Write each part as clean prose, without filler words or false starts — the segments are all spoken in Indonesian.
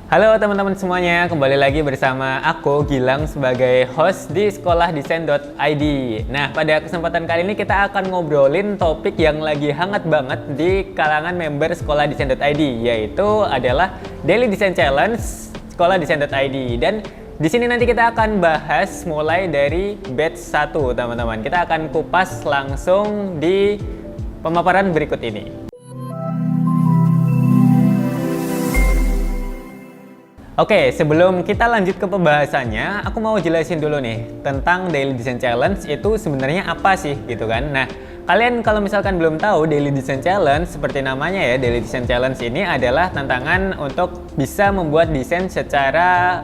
Halo teman-teman semuanya, kembali lagi bersama aku Gilang sebagai host di sekolahdesain.id. Nah, pada kesempatan kali ini kita akan ngobrolin topik yang lagi hangat banget di kalangan member sekolahdesain.id, yaitu adalah Daily Design Challenge sekolahdesain.id. Dan di sini nanti kita akan bahas mulai dari batch 1, teman-teman. Kita akan kupas langsung di pemaparan berikut ini. Oke, sebelum kita lanjut ke pembahasannya, aku mau jelasin dulu nih tentang Daily Design Challenge itu sebenarnya apa sih gitu kan. Nah, kalian kalau misalkan belum tahu Daily Design Challenge, seperti namanya ya, Daily Design Challenge ini adalah tantangan untuk bisa membuat desain secara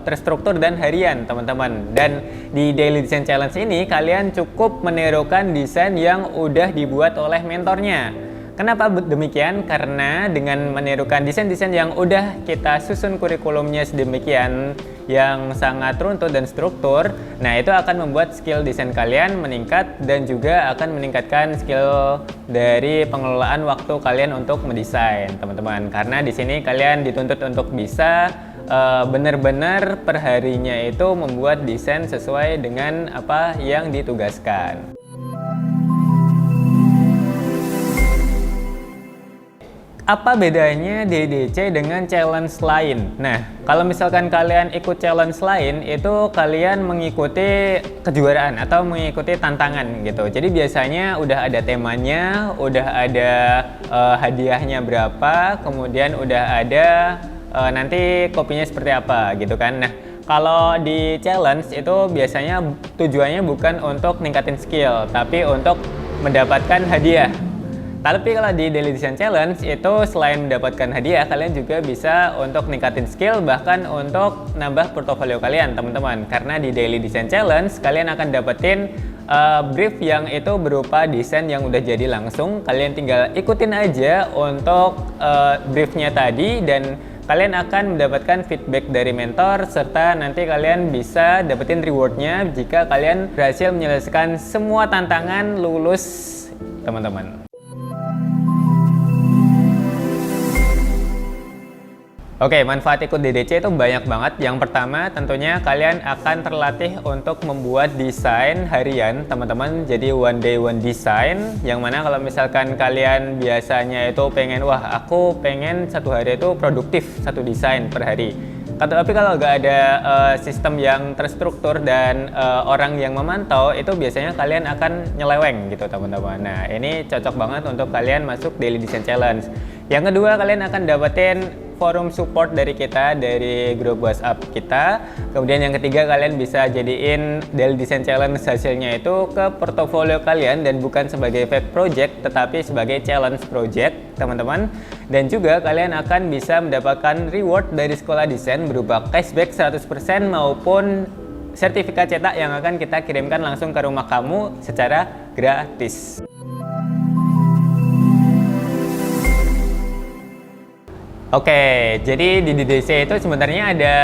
terstruktur dan harian, teman-teman. Dan di Daily Design Challenge ini kalian cukup menirukan desain yang udah dibuat oleh mentornya. Kenapa demikian? Karena dengan menirukan desain-desain yang udah kita susun kurikulumnya sedemikian yang sangat runtut dan struktur, nah itu akan membuat skill desain kalian meningkat dan juga akan meningkatkan skill dari pengelolaan waktu kalian untuk mendesain, teman-teman. Karena di sini kalian dituntut untuk bisa benar-benar perharinya itu membuat desain sesuai dengan apa yang ditugaskan. Apa bedanya DDC dengan challenge lain? Nah, kalau misalkan kalian ikut challenge lain, itu kalian mengikuti kejuaraan atau mengikuti tantangan gitu. Jadi biasanya udah ada temanya, udah ada hadiahnya berapa, kemudian udah ada nanti kopinya seperti apa gitu kan. Nah, kalau di challenge itu biasanya tujuannya bukan untuk ningkatin skill, tapi untuk mendapatkan hadiah. Tapi kalau di Daily Design Challenge itu selain mendapatkan hadiah, kalian juga bisa untuk ningkatin skill, bahkan untuk nambah portofolio kalian, teman-teman. Karena di Daily Design Challenge kalian akan dapetin brief yang itu berupa desain yang udah jadi langsung. Kalian tinggal ikutin aja untuk briefnya tadi dan kalian akan mendapatkan feedback dari mentor, serta nanti kalian bisa dapetin rewardnya jika kalian berhasil menyelesaikan semua tantangan lulus, teman-teman. Oke, manfaat ikut DDC itu banyak banget. Yang pertama, tentunya kalian akan terlatih untuk membuat desain harian, teman-teman. Jadi one day one design, yang mana kalau misalkan kalian biasanya itu pengen, wah aku pengen satu hari itu produktif satu desain per hari. Tapi kalau nggak ada sistem yang terstruktur dan orang yang memantau, itu biasanya kalian akan nyeleweng gitu, teman-teman. Nah, ini cocok banget untuk kalian masuk Daily Design Challenge. Yang kedua, kalian akan dapetin forum support dari kita, dari grup WhatsApp kita. Kemudian yang ketiga, kalian bisa jadiin Daily Design Challenge hasilnya itu ke portofolio kalian dan bukan sebagai fake project, tetapi sebagai challenge project, teman-teman. Dan juga kalian akan bisa mendapatkan reward dari sekolah desain berupa cashback 100% maupun sertifikat cetak yang akan kita kirimkan langsung ke rumah kamu secara gratis. Oke, jadi di DDC itu sebenarnya ada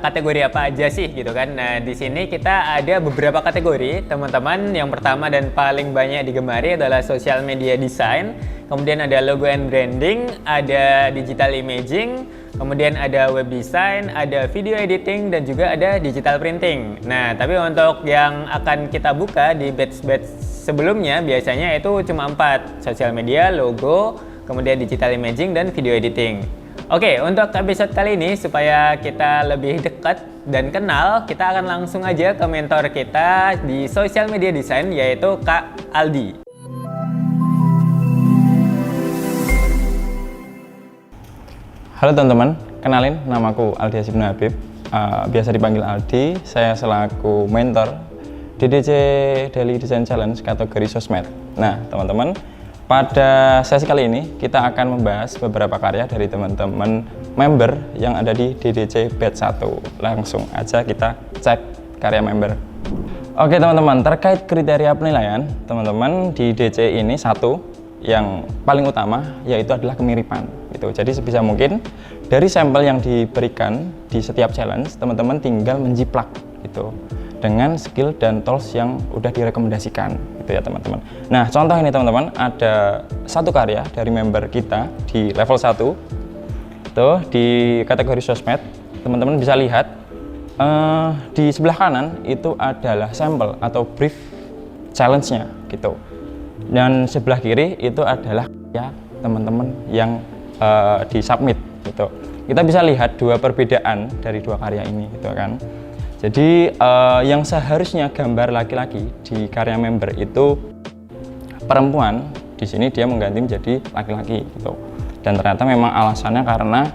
kategori apa aja sih gitu kan. Nah, di sini kita ada beberapa kategori, teman-teman. Yang pertama dan paling banyak digemari adalah social media design, kemudian ada logo and branding, ada digital imaging, kemudian ada web design, ada video editing, dan juga ada digital printing. Nah, tapi untuk yang akan kita buka di batch-batch sebelumnya biasanya itu cuma 4, social media, logo, kemudian digital imaging, dan video editing. Oke, untuk episode kali ini supaya kita lebih dekat dan kenal, kita akan langsung aja ke mentor kita di social media design, yaitu Kak Aldi. Halo teman-teman, kenalin, namaku Aldi Hasibnu Habib, biasa dipanggil Aldi. Saya selaku mentor DDC Daily Design Challenge kategori sosmed. Nah teman-teman, pada sesi kali ini kita akan membahas beberapa karya dari teman-teman member yang ada di DDC batch 1. Langsung aja kita cek karya member. Oke teman-teman, terkait kriteria penilaian, teman-teman di DC ini satu yang paling utama yaitu adalah kemiripan gitu. Jadi sebisa mungkin dari sampel yang diberikan di setiap challenge, teman-teman tinggal menjiplak gitu dengan skill dan tools yang udah direkomendasikan gitu ya teman-teman. Nah contoh ini teman-teman, ada satu karya dari member kita di level 1 itu di kategori sosmed, teman-teman bisa lihat di sebelah kanan itu adalah sampel atau brief challenge-nya gitu. Dan sebelah kiri itu adalah ya teman-teman yang disubmit gitu. Kita bisa lihat dua perbedaan dari dua karya ini gitu kan. Jadi yang seharusnya gambar laki-laki di karya member itu perempuan, di sini dia mengganti menjadi laki-laki gitu. Dan ternyata memang alasannya karena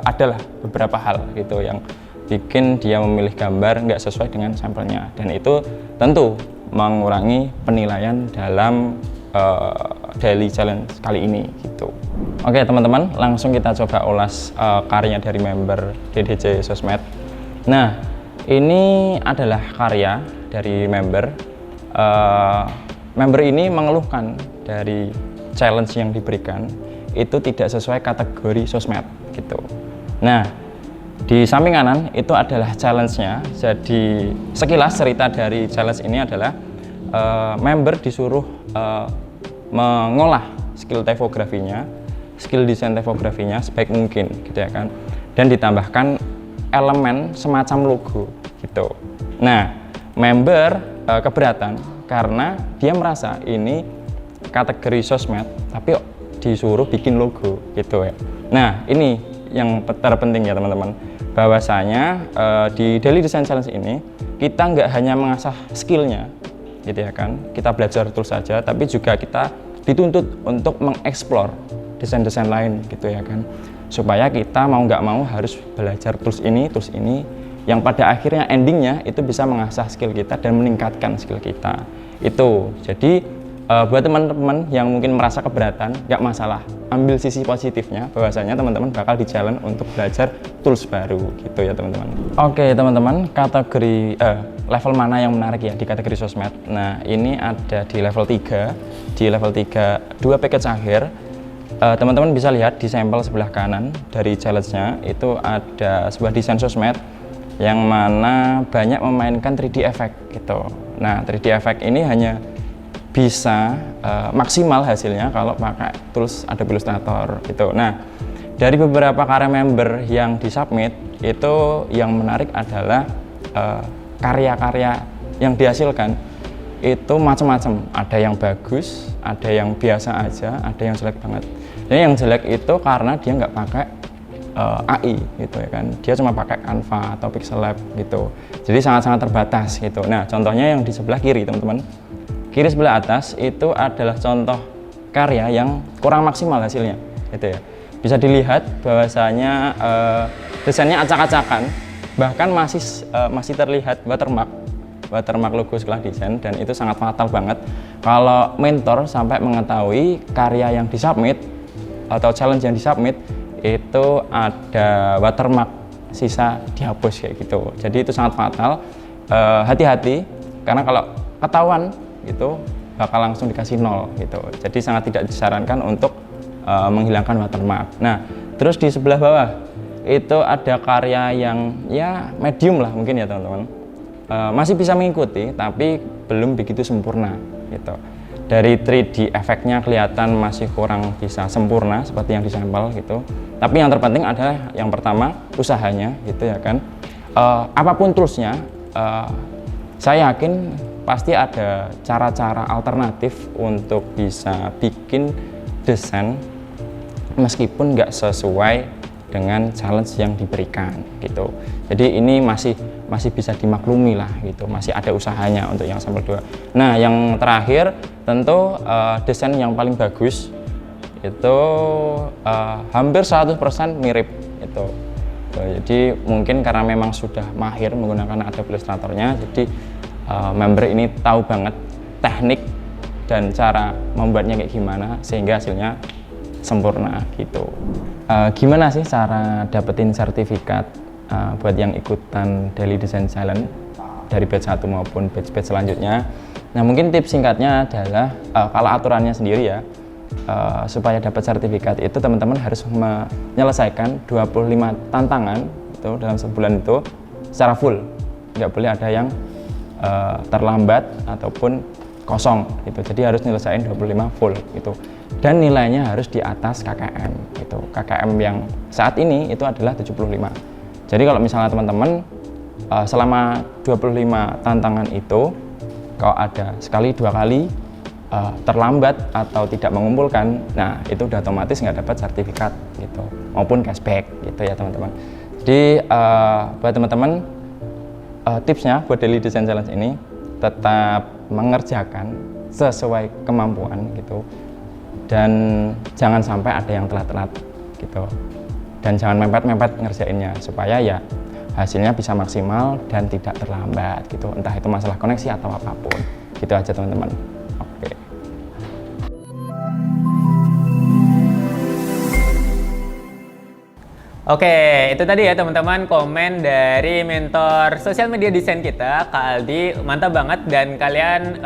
adalah beberapa hal gitu yang bikin dia memilih gambar nggak sesuai dengan sampelnya, dan itu tentu mengurangi penilaian dalam daily challenge kali ini gitu. Oke teman-teman, langsung kita coba ulas karya dari member DDC Sosmed. Nah, ini adalah karya dari member. Member ini mengeluhkan dari challenge yang diberikan itu tidak sesuai kategori sosmed gitu. Nah, di samping kanan itu adalah challenge-nya. Jadi sekilas cerita dari challenge ini adalah member disuruh mengolah skill typografinya, skill desain typografinya sebaik mungkin gitu ya kan, dan ditambahkan elemen semacam logo gitu. Nah, member keberatan karena dia merasa ini kategori sosmed tapi disuruh bikin logo gitu ya. Nah, ini yang terpenting ya teman-teman, bahwasanya di Daily Design Challenge ini kita nggak hanya mengasah skillnya gitu ya kan, kita belajar tools saja, tapi juga kita dituntut untuk mengeksplor desain-desain lain gitu ya kan, supaya kita mau nggak mau harus belajar tools ini yang pada akhirnya endingnya itu bisa mengasah skill kita dan meningkatkan skill kita itu. Jadi buat teman-teman yang mungkin merasa keberatan, nggak masalah, ambil sisi positifnya bahwasanya teman-teman bakal di challenge untuk belajar tools baru gitu ya teman-teman. Oke teman-teman, kategori level mana yang menarik ya di kategori sosmed. Nah, ini ada di level 3. Di level 3 dua package akhir. Teman-teman bisa lihat di sampel sebelah kanan dari challenge-nya itu ada sebuah desain sosmed yang mana banyak memainkan 3D effect gitu. Nah, 3D effect ini hanya bisa maksimal hasilnya kalau pakai tools Adobe Illustrator gitu. Nah, dari beberapa karya member yang disubmit itu yang menarik adalah karya-karya yang dihasilkan itu macam-macam. Ada yang bagus, ada yang biasa aja, ada yang jelek banget. Dan yang jelek itu karena dia nggak pakai AI gitu ya kan, dia cuma pakai Canva atau Pixel Lab gitu. Jadi sangat-sangat terbatas gitu. Nah, contohnya yang di sebelah kiri teman-teman. Kiri sebelah atas itu adalah contoh karya yang kurang maksimal hasilnya gitu ya. Bisa dilihat bahwasanya desainnya acak-acakan, bahkan masih terlihat watermark logo setelah desain, dan itu sangat fatal banget kalau mentor sampai mengetahui karya yang disubmit atau challenge yang disubmit itu ada watermark sisa dihapus kayak gitu. Jadi itu sangat fatal. Hati-hati karena kalau ketahuan itu bakal langsung dikasih 0 gitu. Jadi sangat tidak disarankan untuk menghilangkan watermark. Nah, terus di sebelah bawah itu ada karya yang ya medium lah mungkin ya teman-teman. Masih bisa mengikuti tapi belum begitu sempurna gitu. Dari 3D efeknya kelihatan masih kurang bisa sempurna seperti yang disampel gitu. Tapi yang terpenting adalah yang pertama usahanya gitu ya kan. Apapun toolsnya, saya yakin pasti ada cara-cara alternatif untuk bisa bikin desain meskipun nggak sesuai dengan challenge yang diberikan gitu. Jadi ini masih bisa dimaklumi lah gitu, masih ada usahanya untuk yang sampel 2. Nah, yang terakhir tentu desain yang paling bagus itu hampir 100% mirip itu. Jadi mungkin karena memang sudah mahir menggunakan Adobe Illustrator-nya, jadi member ini tahu banget teknik dan cara membuatnya kayak gimana sehingga hasilnya sempurna gitu. Gimana sih cara dapetin sertifikat buat yang ikutan Daily Design Challenge dari batch 1 maupun batch selanjutnya? Nah, mungkin tips singkatnya adalah kalau aturannya sendiri ya, supaya dapat sertifikat itu teman-teman harus menyelesaikan 25 tantangan itu dalam sebulan itu secara full. Nggak boleh ada yang terlambat ataupun kosong gitu. Jadi harus nyelesain 25 full gitu. dan nilainya harus di atas KKM gitu. KKM yang saat ini itu adalah 75. Jadi kalau misalnya teman-teman selama 25 tantangan itu kalau ada sekali dua kali terlambat atau tidak mengumpulkan, nah itu udah otomatis nggak dapat sertifikat gitu maupun cashback gitu ya teman-teman. Jadi buat teman-teman tipsnya buat Daily Design Challenge ini tetap mengerjakan sesuai kemampuan gitu, dan jangan sampai ada yang telat-telat gitu, dan jangan mepet-mepet ngerjainnya supaya ya hasilnya bisa maksimal dan tidak terlambat gitu, entah itu masalah koneksi atau apapun. Gitu aja teman-teman. Oke. Oke, itu tadi ya teman-teman komen dari mentor sosial media desain kita, Kak Aldi. Mantap banget, dan kalian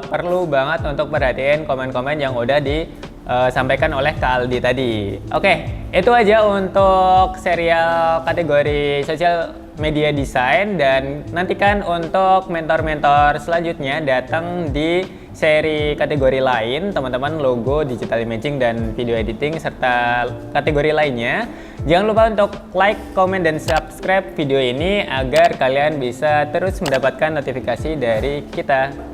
perlu banget untuk perhatiin komen-komen yang udah disampaikan oleh Kak Aldi tadi. Oke, itu aja untuk serial kategori sosial media desain, dan nantikan untuk mentor-mentor selanjutnya datang di seri kategori lain, teman-teman, logo, digital imaging, dan video editing, serta kategori lainnya. Jangan lupa untuk like, komen, dan subscribe video ini agar kalian bisa terus mendapatkan notifikasi dari kita.